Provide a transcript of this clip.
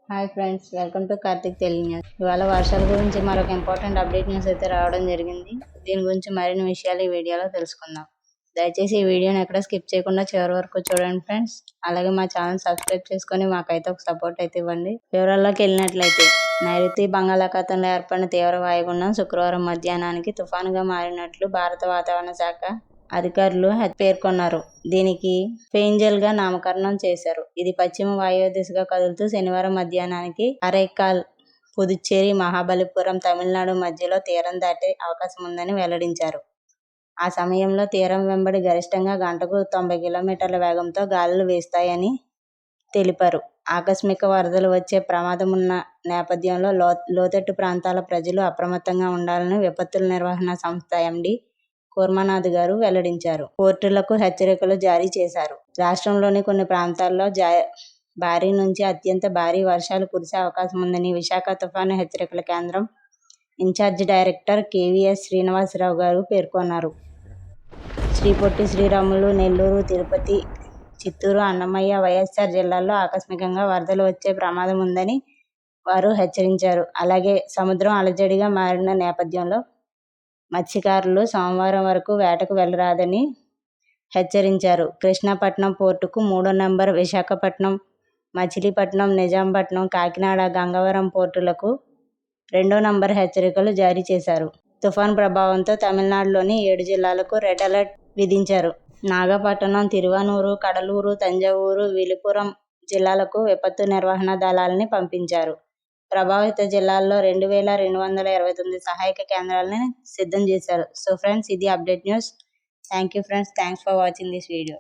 Hi friends, welcome to Karthik Telugu news. ఇవాళ వర్షాల గురించి మరొక ఇంపార్టెంట్ అప్డేట్ న్యూస్ అయితే రావడం జరిగింది. దీని గురించి మరిన్ని విషయాలు ఈ వీడియోలో తెలుసుకుందాం. దయచేసి ఈ వీడియోని ఎక్కడ స్కిప్ చేయకుండా చివరి వరకు చూడండి ఫ్రెండ్స్. అలాగే మా ఛానల్ సబ్స్క్రైబ్ చేసుకొని మాకైతే ఒక సపోర్ట్ అయితే ఇవ్వండి. వివరాల్లోకి వెళ్ళినట్లయితే నైరుతి బంగాళాఖాతంలో ఏర్పడిన తీవ్ర వాయుగుండం శుక్రవారం మధ్యాహ్నానికి తుఫానుగా మారినట్లు భారత వాతావరణ శాఖ అధికారులు పేర్కొన్నారు. దీనికి ఫెంజల్ గా నామకరణం చేశారు. ఇది పశ్చిమ వాయువ్య దిశగా కదులుతూ శనివారం మధ్యాహ్నానికి అరైకాల్, పుదుచ్చేరి, మహాబలిపురం, తమిళనాడు మధ్యలో తీరం దాటే అవకాశం ఉందని వెల్లడించారు. ఆ సమయంలో తీరం వెంబడి గరిష్టంగా గంటకు 90 కిలోమీటర్ల వేగంతో గాలులు వీస్తాయని తెలిపారు. ఆకస్మిక వరదలు వచ్చే ప్రమాదం ఉన్న నేపథ్యంలో లోతట్టు ప్రాంతాల ప్రజలు అప్రమత్తంగా ఉండాలని విపత్తుల నిర్వహణ సంస్థ ఎండీ కూర్మానాథ్ గారు వెల్లడించారు. పోర్టులకు హెచ్చరికలు జారీ చేశారు. రాష్ట్రంలోని కొన్ని ప్రాంతాల్లో భారీ నుంచి అత్యంత భారీ వర్షాలు కురిసే అవకాశం ఉందని విశాఖ తుఫాను హెచ్చరికల కేంద్రం ఇన్ఛార్జ్ డైరెక్టర్ కేవీఎస్ శ్రీనివాసరావు గారు పేర్కొన్నారు. శ్రీ పొట్టి శ్రీరాములు, నెల్లూరు, తిరుపతి, చిత్తూరు, అన్నమయ్య, వైఎస్ఆర్ జిల్లాల్లో ఆకస్మికంగా వరదలు వచ్చే ప్రమాదం ఉందని వారు హెచ్చరించారు. అలాగే సముద్రం అలజడిగా మారిన నేపథ్యంలో మత్స్యకారులు సోమవారం వరకు వేటకు వెళ్లరాదని హెచ్చరించారు. కృష్ణాపట్నం పోర్టుకు 3వ నంబర్, విశాఖపట్నం, మచిలీపట్నం, నిజాంపట్నం, కాకినాడ, గంగవరం పోర్టులకు 2వ నంబర్ హెచ్చరికలు జారీ చేశారు. తుఫాన్ ప్రభావంతో తమిళనాడులోని 7 జిల్లాలకు రెడ్ అలర్ట్ విధించారు. నాగపట్టణం, తిరువానూరు, కడలూరు, తంజావూరు, విలుపురం జిల్లాలకు విపత్తు నిర్వహణ దళాలని పంపించారు. ప్రభావిత జిల్లాల్లో 2229 సహాయక కేంద్రాలని సిద్ధం చేశారు. సో ఫ్రెండ్స్, ఇది update news. Thank you friends. Thanks for watching this video.